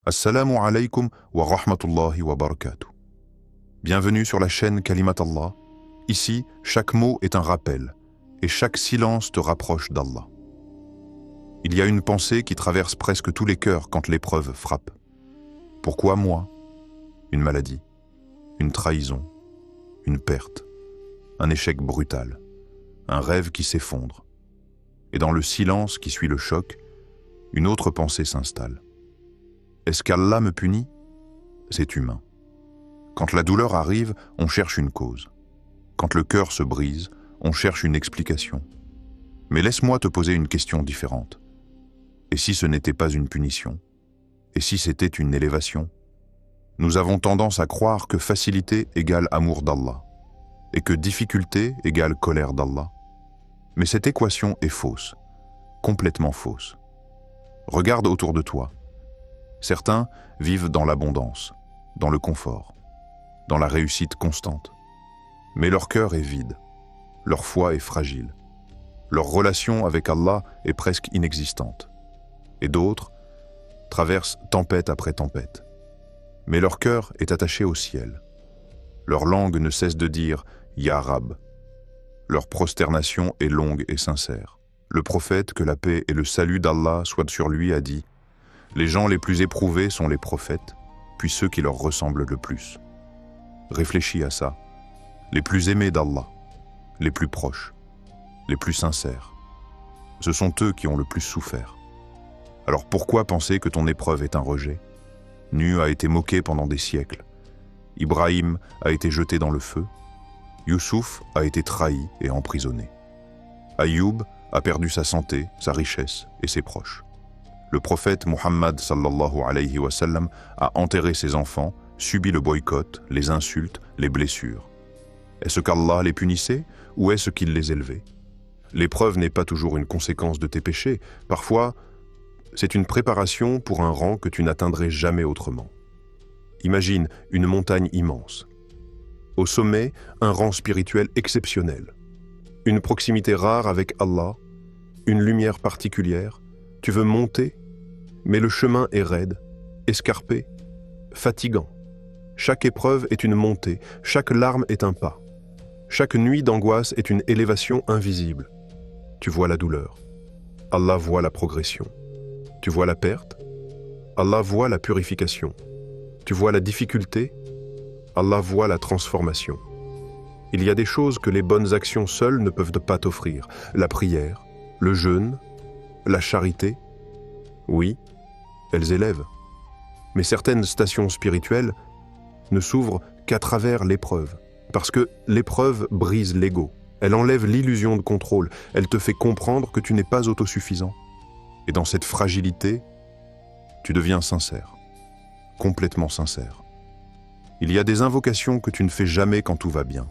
Assalamu alaikum wa rahmatullahi wa barakatuh. Bienvenue sur la chaîne Kalimat Allah. Ici, chaque mot est un rappel et chaque silence te rapproche d'Allah. Il y a une pensée qui traverse presque tous les cœurs quand l'épreuve frappe. Pourquoi moi? Une maladie, une trahison, une perte, un échec brutal, un rêve qui s'effondre. Et dans le silence qui suit le choc, une autre pensée s'installe. Est-ce qu'Allah me punit? C'est humain. Quand la douleur arrive, on cherche une cause. Quand le cœur se brise, on cherche une explication. Mais laisse-moi te poser une question différente. Et si ce n'était pas une punition? Et si c'était une élévation? Nous avons tendance à croire que facilité égale amour d'Allah, et que difficulté égale colère d'Allah. Mais cette équation est fausse, complètement fausse. Regarde autour de toi. Certains vivent dans l'abondance, dans le confort, dans la réussite constante. Mais leur cœur est vide, leur foi est fragile, leur relation avec Allah est presque inexistante. Et d'autres traversent tempête après tempête. Mais leur cœur est attaché au ciel. Leur langue ne cesse de dire « Ya Rab ». Leur prosternation est longue et sincère. Le prophète, que la paix et le salut d'Allah soient sur lui, a dit: les gens les plus éprouvés sont les prophètes, puis ceux qui leur ressemblent le plus. Réfléchis à ça. Les plus aimés d'Allah, les plus proches, les plus sincères. Ce sont eux qui ont le plus souffert. Alors pourquoi penser que ton épreuve est un rejet? Nu a été moqué pendant des siècles. Ibrahim a été jeté dans le feu. Youssouf a été trahi et emprisonné. Ayoub a perdu sa santé, sa richesse et ses proches. Le prophète Muhammad sallallahu alayhi wa sallam a enterré ses enfants, subi le boycott, les insultes, les blessures. Est-ce qu'Allah les punissait ou est-ce qu'il les élevait? L'épreuve n'est pas toujours une conséquence de tes péchés. Parfois, c'est une préparation pour un rang que tu n'atteindrais jamais autrement. Imagine une montagne immense. Au sommet, un rang spirituel exceptionnel. Une proximité rare avec Allah, une lumière particulière. Tu veux monter, mais le chemin est raide, escarpé, fatigant. Chaque épreuve est une montée, chaque larme est un pas. Chaque nuit d'angoisse est une élévation invisible. Tu vois la douleur. Allah voit la progression. Tu vois la perte. Allah voit la purification. Tu vois la difficulté. Allah voit la transformation. Il y a des choses que les bonnes actions seules ne peuvent pas t'offrir. La prière, le jeûne, la charité, oui, elles élèvent. Mais certaines stations spirituelles ne s'ouvrent qu'à travers l'épreuve. Parce que l'épreuve brise l'ego. Elle enlève l'illusion de contrôle. Elle te fait comprendre que tu n'es pas autosuffisant. Et dans cette fragilité, tu deviens sincère. Complètement sincère. Il y a des invocations que tu ne fais jamais quand tout va bien.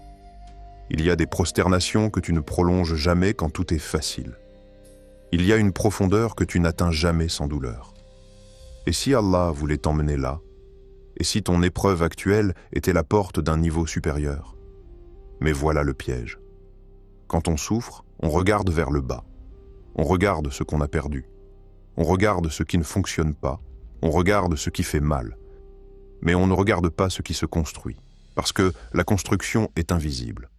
Il y a des prosternations que tu ne prolonges jamais quand tout est facile. Il y a une profondeur que tu n'atteins jamais sans douleur. Et si Allah voulait t'emmener là, et si ton épreuve actuelle était la porte d'un niveau supérieur? Mais voilà le piège. Quand on souffre, on regarde vers le bas. On regarde ce qu'on a perdu. On regarde ce qui ne fonctionne pas. On regarde ce qui fait mal. Mais on ne regarde pas ce qui se construit, parce que la construction est invisible.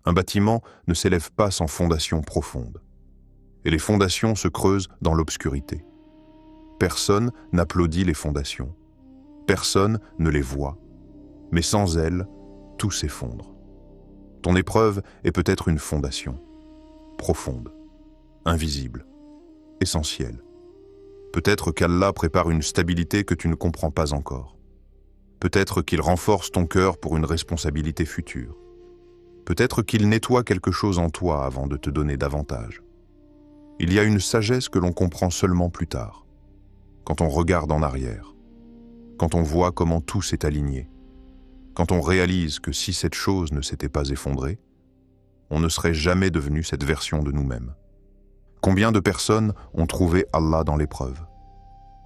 Un bâtiment ne s'élève pas sans fondation profonde. Et les fondations se creusent dans l'obscurité. Personne n'applaudit les fondations. Personne ne les voit. Mais sans elles, tout s'effondre. Ton épreuve est peut-être une fondation, profonde, invisible, essentielle. Peut-être qu'Allah prépare une stabilité que tu ne comprends pas encore. Peut-être qu'il renforce ton cœur pour une responsabilité future. Peut-être qu'il nettoie quelque chose en toi avant de te donner davantage. Il y a une sagesse que l'on comprend seulement plus tard, quand on regarde en arrière, quand on voit comment tout s'est aligné, quand on réalise que si cette chose ne s'était pas effondrée, on ne serait jamais devenu cette version de nous-mêmes. Combien de personnes ont trouvé Allah dans l'épreuve?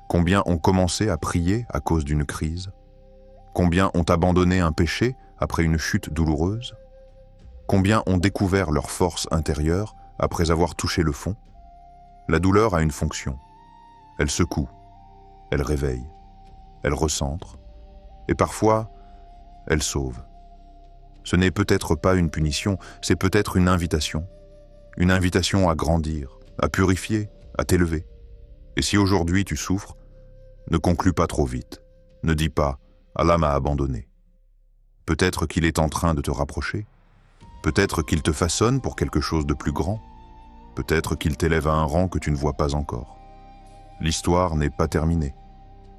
Combien ont commencé à prier à cause d'une crise? Combien ont abandonné un péché après une chute douloureuse? Combien ont découvert leur force intérieure après avoir touché le fond? La douleur a une fonction. Elle secoue, elle réveille, elle recentre, et parfois, elle sauve. Ce n'est peut-être pas une punition, c'est peut-être une invitation à grandir, à purifier, à t'élever. Et si aujourd'hui tu souffres, ne conclus pas trop vite, ne dis pas « Allah m'a abandonné ». Peut-être qu'il est en train de te rapprocher, peut-être qu'il te façonne pour quelque chose de plus grand, peut-être qu'il t'élève à un rang que tu ne vois pas encore. L'histoire n'est pas terminée.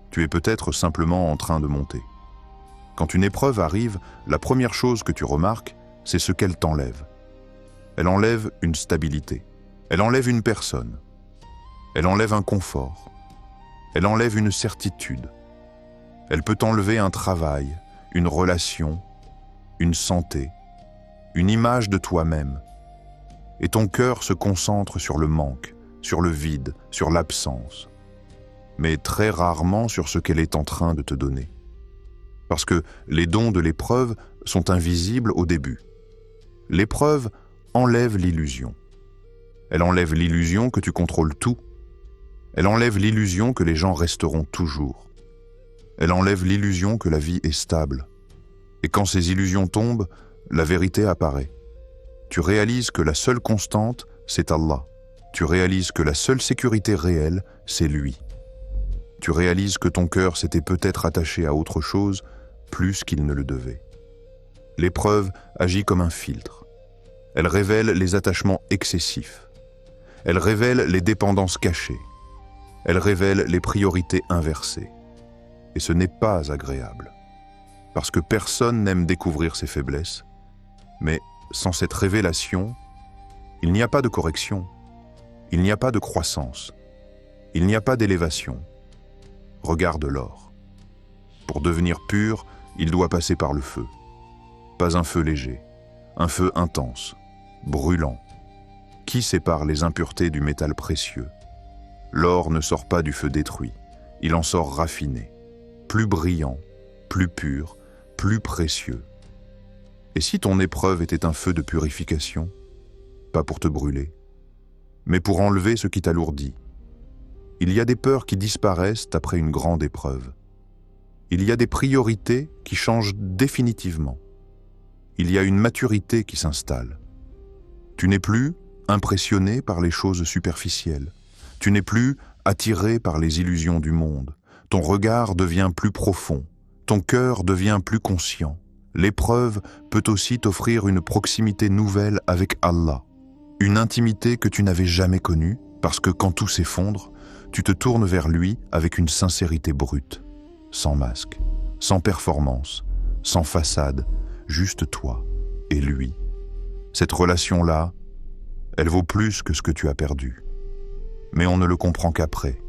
Tu es peut-être simplement en train de monter. Quand une épreuve arrive, la première chose que tu remarques, c'est ce qu'elle t'enlève. Elle enlève une stabilité, elle enlève une personne, elle enlève un confort, elle enlève une certitude. Elle peut enlever un travail, une relation, une santé, une image de toi-même. Et ton cœur se concentre sur le manque, sur le vide, sur l'absence, mais très rarement sur ce qu'elle est en train de te donner. Parce que les dons de l'épreuve sont invisibles au début. L'épreuve enlève l'illusion. Elle enlève l'illusion que tu contrôles tout. Elle enlève l'illusion que les gens resteront toujours. Elle enlève l'illusion que la vie est stable. Et quand ces illusions tombent, la vérité apparaît. Tu réalises que la seule constante, c'est Allah. Tu réalises que la seule sécurité réelle, c'est lui. Tu réalises que ton cœur s'était peut-être attaché à autre chose plus qu'il ne le devait. L'épreuve agit comme un filtre. Elle révèle les attachements excessifs. Elle révèle les dépendances cachées. Elle révèle les priorités inversées. Et ce n'est pas agréable. Parce que personne n'aime découvrir ses faiblesses. Mais sans cette révélation, il n'y a pas de correction. Il n'y a pas de croissance. Il n'y a pas d'élévation. Regarde l'or. Pour devenir pur, il doit passer par le feu. Pas un feu léger, un feu intense, brûlant. Qui sépare les impuretés du métal précieux? L'or ne sort pas du feu détruit, il en sort raffiné, plus brillant, plus pur, plus précieux. Et si ton épreuve était un feu de purification, pas pour te brûler, mais pour enlever ce qui t'alourdit? Il y a des peurs qui disparaissent après une grande épreuve. Il y a des priorités qui changent définitivement. Il y a une maturité qui s'installe. Tu n'es plus impressionné par les choses superficielles. Tu n'es plus attiré par les illusions du monde. Ton regard devient plus profond. Ton cœur devient plus conscient. L'épreuve peut aussi t'offrir une proximité nouvelle avec Allah. Une intimité que tu n'avais jamais connue, parce que quand tout s'effondre, tu te tournes vers lui avec une sincérité brute. Sans masque, sans performance, sans façade, juste toi et lui. Cette relation-là, elle vaut plus que ce que tu as perdu. Mais on ne le comprend qu'après.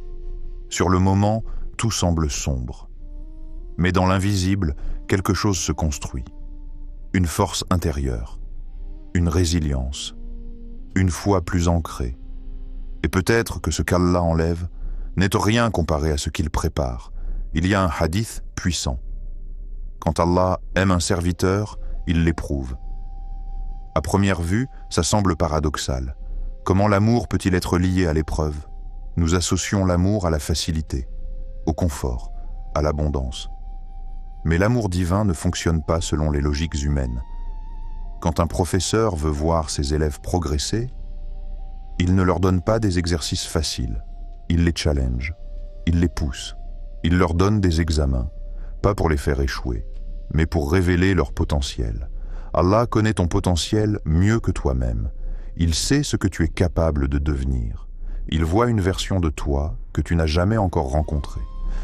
Sur le moment, tout semble sombre. Mais dans l'invisible, quelque chose se construit. Une force intérieure, une résilience, une foi plus ancrée. Et peut-être que ce qu'Allah enlève n'est rien comparé à ce qu'il prépare. Il y a un hadith puissant. Quand Allah aime un serviteur, il l'éprouve. À première vue, ça semble paradoxal. Comment l'amour peut-il être lié à l'épreuve? Nous associons l'amour à la facilité, au confort, à l'abondance. Mais l'amour divin ne fonctionne pas selon les logiques humaines. Quand un professeur veut voir ses élèves progresser, il ne leur donne pas des exercices faciles. Il les challenge, il les pousse. Il leur donne des examens, pas pour les faire échouer, mais pour révéler leur potentiel. Allah connaît ton potentiel mieux que toi-même. Il sait ce que tu es capable de devenir. Il voit une version de toi que tu n'as jamais encore rencontrée.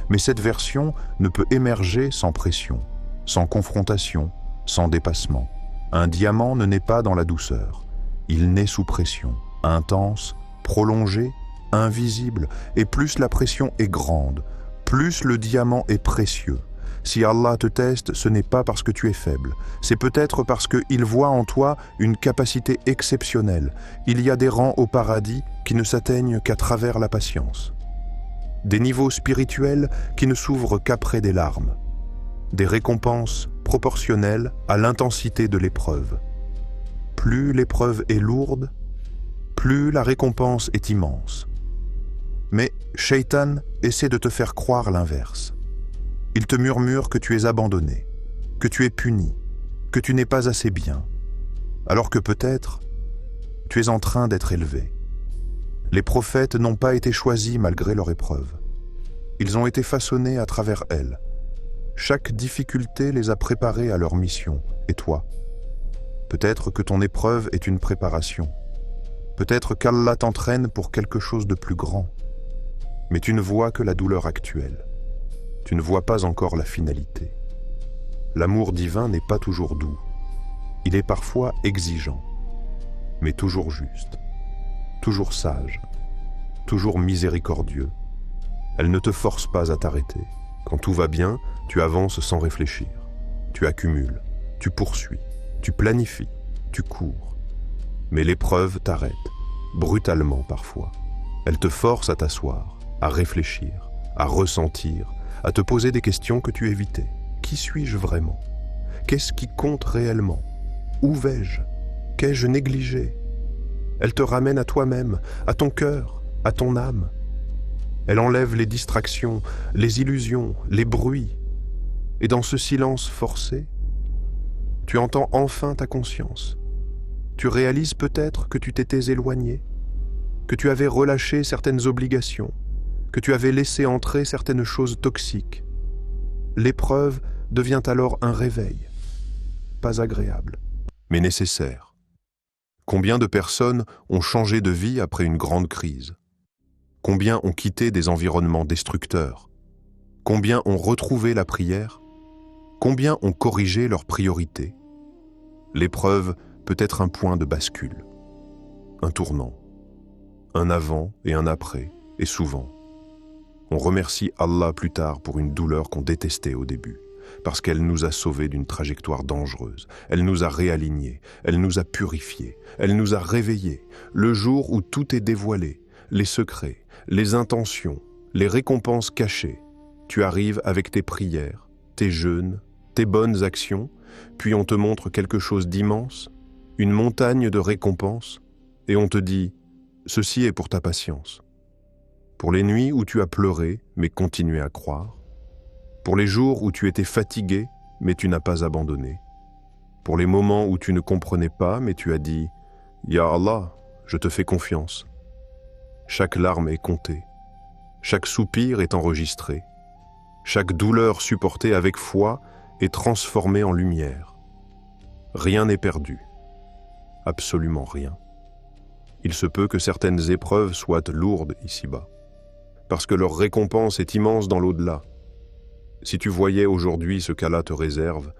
Mais cette version ne peut émerger sans pression, sans confrontation, sans dépassement. Un diamant ne naît pas dans la douceur. Il naît sous pression, intense, prolongée, invisible. Et plus la pression est grande, plus le diamant est précieux. Si Allah te teste, ce n'est pas parce que tu es faible. C'est peut-être parce qu'il voit en toi une capacité exceptionnelle. Il y a des rangs au paradis qui ne s'atteignent qu'à travers la patience. Des niveaux spirituels qui ne s'ouvrent qu'après des larmes. Des récompenses proportionnelles à l'intensité de l'épreuve. Plus l'épreuve est lourde, plus la récompense est immense. Mais Shaitan essaie de te faire croire l'inverse. Ils te murmurent que tu es abandonné, que tu es puni, que tu n'es pas assez bien, alors que peut-être tu es en train d'être élevé. Les prophètes n'ont pas été choisis malgré leur épreuve. Ils ont été façonnés à travers elles. Chaque difficulté les a préparés à leur mission. Et toi? Peut-être que ton épreuve est une préparation. Peut-être qu'Allah t'entraîne pour quelque chose de plus grand. Mais tu ne vois que la douleur actuelle. Tu ne vois pas encore la finalité. L'amour divin n'est pas toujours doux. Il est parfois exigeant, mais toujours juste, toujours sage, toujours miséricordieux. Elle ne te force pas à t'arrêter. Quand tout va bien, tu avances sans réfléchir. Tu accumules, tu poursuis, tu planifies, tu cours. Mais l'épreuve t'arrête, brutalement parfois. Elle te force à t'asseoir, à réfléchir, à ressentir, à te poser des questions que tu évitais. Qui suis-je vraiment? Qu'est-ce qui compte réellement? Où vais-je? Qu'ai-je négligé? Elle te ramène à toi-même, à ton cœur, à ton âme. Elle enlève les distractions, les illusions, les bruits. Et dans ce silence forcé, tu entends enfin ta conscience. Tu réalises peut-être que tu t'étais éloigné, que tu avais relâché certaines obligations, que tu avais laissé entrer certaines choses toxiques. L'épreuve devient alors un réveil, pas agréable, mais nécessaire. Combien de personnes ont changé de vie après une grande crise? Combien ont quitté des environnements destructeurs? Combien ont retrouvé la prière? Combien ont corrigé leurs priorités? L'épreuve peut être un point de bascule, un tournant, un avant et un après, et souvent. On remercie Allah plus tard pour une douleur qu'on détestait au début, parce qu'elle nous a sauvés d'une trajectoire dangereuse. Elle nous a réalignés, elle nous a purifiés, elle nous a réveillés. Le jour où tout est dévoilé, les secrets, les intentions, les récompenses cachées, tu arrives avec tes prières, tes jeûnes, tes bonnes actions, puis on te montre quelque chose d'immense, une montagne de récompenses, et on te dit « Ceci est pour ta patience ». Pour les nuits où tu as pleuré, mais continué à croire. Pour les jours où tu étais fatigué, mais tu n'as pas abandonné. Pour les moments où tu ne comprenais pas, mais tu as dit « Ya Allah, je te fais confiance ». Chaque larme est comptée. Chaque soupir est enregistré. Chaque douleur supportée avec foi est transformée en lumière. Rien n'est perdu. Absolument rien. Il se peut que certaines épreuves soient lourdes ici-bas, parce que leur récompense est immense dans l'au-delà. Si tu voyais aujourd'hui ce qu'Allah te réserve,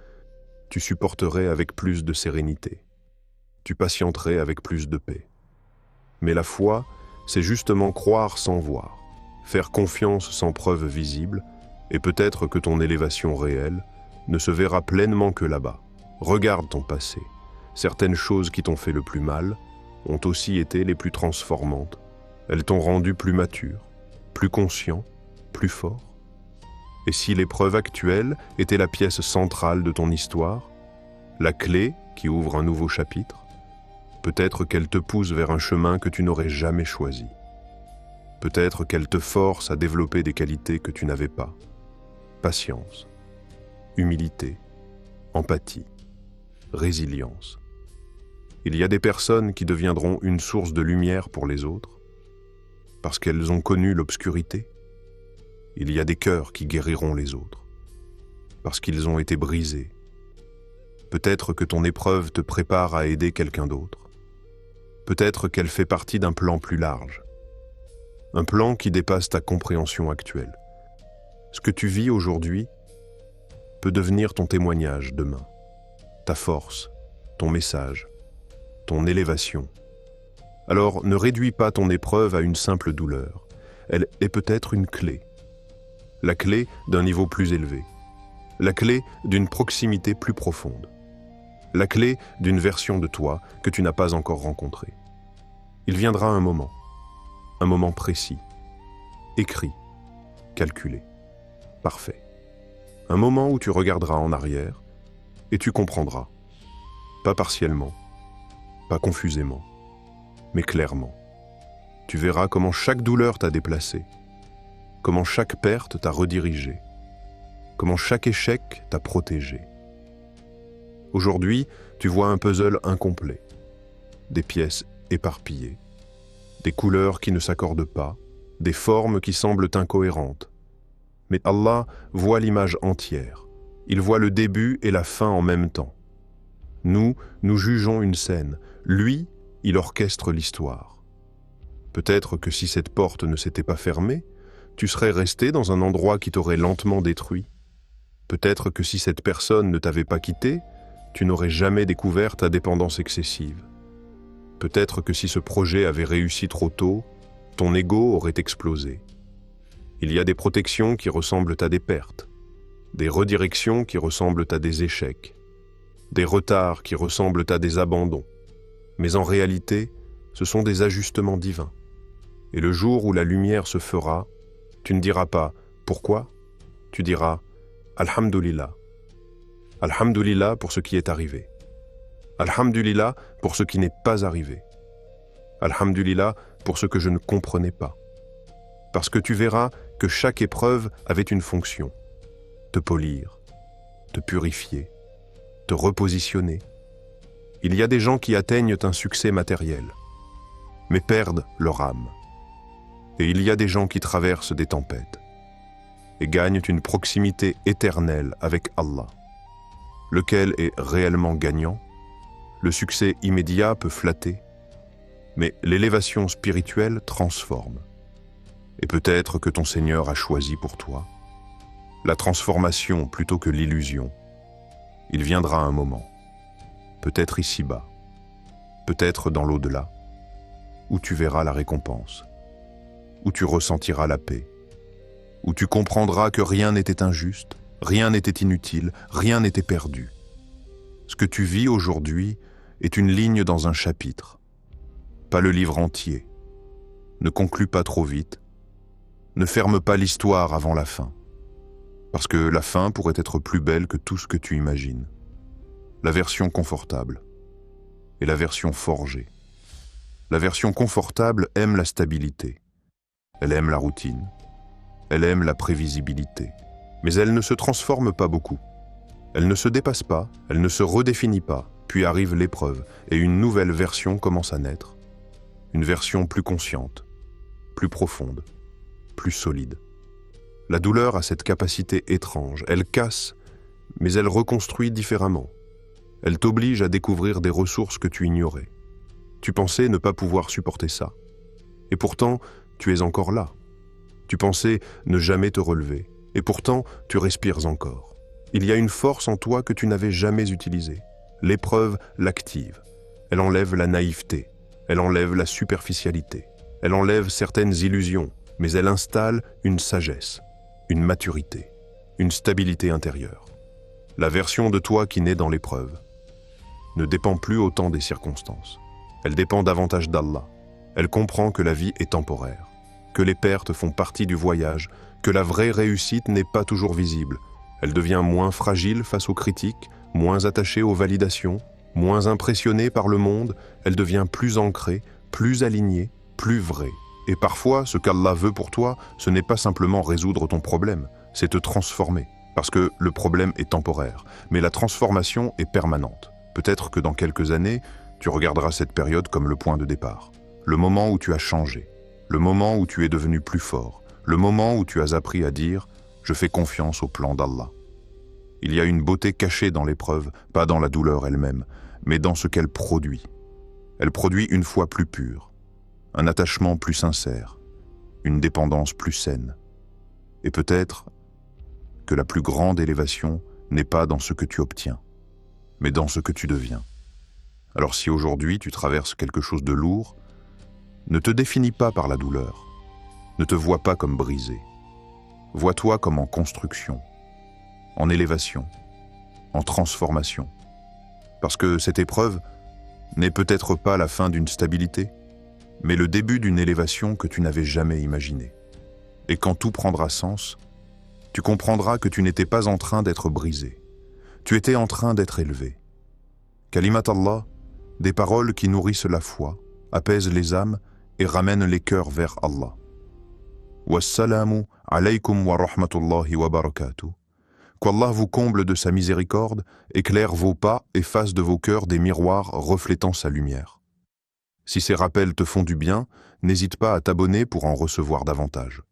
tu supporterais avec plus de sérénité. Tu patienterais avec plus de paix. Mais la foi, c'est justement croire sans voir, faire confiance sans preuve visible, et peut-être que ton élévation réelle ne se verra pleinement que là-bas. Regarde ton passé. Certaines choses qui t'ont fait le plus mal ont aussi été les plus transformantes. Elles t'ont rendu plus mature, plus conscient, plus fort. Et si l'épreuve actuelle était la pièce centrale de ton histoire, la clé qui ouvre un nouveau chapitre, peut-être qu'elle te pousse vers un chemin que tu n'aurais jamais choisi. Peut-être qu'elle te force à développer des qualités que tu n'avais pas. Patience, humilité, empathie, résilience. Il y a des personnes qui deviendront une source de lumière pour les autres, parce qu'elles ont connu l'obscurité. Il y a des cœurs qui guériront les autres, parce qu'ils ont été brisés. Peut-être que ton épreuve te prépare à aider quelqu'un d'autre. Peut-être qu'elle fait partie d'un plan plus large. Un plan qui dépasse ta compréhension actuelle. Ce que tu vis aujourd'hui peut devenir ton témoignage demain, ta force, ton message, ton élévation. Alors ne réduis pas ton épreuve à une simple douleur. Elle est peut-être une clé. La clé d'un niveau plus élevé. La clé d'une proximité plus profonde. La clé d'une version de toi que tu n'as pas encore rencontrée. Il viendra un moment précis, écrit, calculé, parfait. Un moment où tu regarderas en arrière et tu comprendras. Pas partiellement, pas confusément, mais clairement. Tu verras comment chaque douleur t'a déplacé, comment chaque perte t'a redirigé, comment chaque échec t'a protégé. Aujourd'hui, tu vois un puzzle incomplet, des pièces éparpillées, des couleurs qui ne s'accordent pas, des formes qui semblent incohérentes. Mais Allah voit l'image entière. Il voit le début et la fin en même temps. Nous jugeons une scène. Lui, il orchestre l'histoire. Peut-être que si cette porte ne s'était pas fermée, tu serais resté dans un endroit qui t'aurait lentement détruit. Peut-être que si cette personne ne t'avait pas quitté, tu n'aurais jamais découvert ta dépendance excessive. Peut-être que si ce projet avait réussi trop tôt, ton ego aurait explosé. Il y a des protections qui ressemblent à des pertes, des redirections qui ressemblent à des échecs, des retards qui ressemblent à des abandons. Mais en réalité, ce sont des ajustements divins. Et le jour où la lumière se fera, tu ne diras pas « Pourquoi ?», tu diras « Alhamdulillah ». Alhamdulillah pour ce qui est arrivé. Alhamdulillah pour ce qui n'est pas arrivé. Alhamdulillah pour ce que je ne comprenais pas. Parce que tu verras que chaque épreuve avait une fonction. Te polir, te purifier, te repositionner. Il y a des gens qui atteignent un succès matériel, mais perdent leur âme. Et il y a des gens qui traversent des tempêtes et gagnent une proximité éternelle avec Allah. Lequel est réellement gagnant? Le succès immédiat peut flatter, mais l'élévation spirituelle transforme. Et peut-être que ton Seigneur a choisi pour toi la transformation plutôt que l'illusion. Il viendra un moment, peut-être ici-bas, peut-être dans l'au-delà, où tu verras la récompense, où tu ressentiras la paix, où tu comprendras que rien n'était injuste, rien n'était inutile, rien n'était perdu. Ce que tu vis aujourd'hui est une ligne dans un chapitre, pas le livre entier. Ne conclus pas trop vite, ne ferme pas l'histoire avant la fin, parce que la fin pourrait être plus belle que tout ce que tu imagines. La version confortable et la version forgée. La version confortable aime la stabilité, elle aime la routine, elle aime la prévisibilité, mais elle ne se transforme pas beaucoup. Elle ne se dépasse pas, elle ne se redéfinit pas, puis arrive l'épreuve et une nouvelle version commence à naître. Une version plus consciente, plus profonde, plus solide. La douleur a cette capacité étrange, elle casse, mais elle reconstruit différemment. Elle t'oblige à découvrir des ressources que tu ignorais. Tu pensais ne pas pouvoir supporter ça. Et pourtant, tu es encore là. Tu pensais ne jamais te relever. Et pourtant, tu respires encore. Il y a une force en toi que tu n'avais jamais utilisée. L'épreuve l'active. Elle enlève la naïveté. Elle enlève la superficialité. Elle enlève certaines illusions, mais elle installe une sagesse, une maturité, une stabilité intérieure. La version de toi qui naît dans l'épreuve ne dépend plus autant des circonstances. Elle dépend davantage d'Allah. Elle comprend que la vie est temporaire, que les pertes font partie du voyage, que la vraie réussite n'est pas toujours visible. Elle devient moins fragile face aux critiques, moins attachée aux validations, moins impressionnée par le monde. Elle devient plus ancrée, plus alignée, plus vraie. Et parfois, ce qu'Allah veut pour toi, ce n'est pas simplement résoudre ton problème, c'est te transformer. Parce que le problème est temporaire, mais la transformation est permanente. Peut-être que dans quelques années, tu regarderas cette période comme le point de départ. Le moment où tu as changé, le moment où tu es devenu plus fort, le moment où tu as appris à dire « Je fais confiance au plan d'Allah ». Il y a une beauté cachée dans l'épreuve, pas dans la douleur elle-même, mais dans ce qu'elle produit. Elle produit une foi plus pure, un attachement plus sincère, une dépendance plus saine. Et peut-être que la plus grande élévation n'est pas dans ce que tu obtiens, mais dans ce que tu deviens. Alors si aujourd'hui tu traverses quelque chose de lourd, ne te définis pas par la douleur, ne te vois pas comme brisé. Vois-toi comme en construction, en élévation, en transformation. Parce que cette épreuve n'est peut-être pas la fin d'une stabilité, mais le début d'une élévation que tu n'avais jamais imaginée. Et quand tout prendra sens, tu comprendras que tu n'étais pas en train d'être brisé. Tu étais en train d'être élevé. Kalimat Allah, des paroles qui nourrissent la foi, apaisent les âmes et ramènent les cœurs vers Allah. Wassalamu alaykum wa rahmatullahi wa barakatuh. Qu'Allah vous comble de sa miséricorde, éclaire vos pas et fasse de vos cœurs des miroirs reflétant sa lumière. Si ces rappels te font du bien, n'hésite pas à t'abonner pour en recevoir davantage.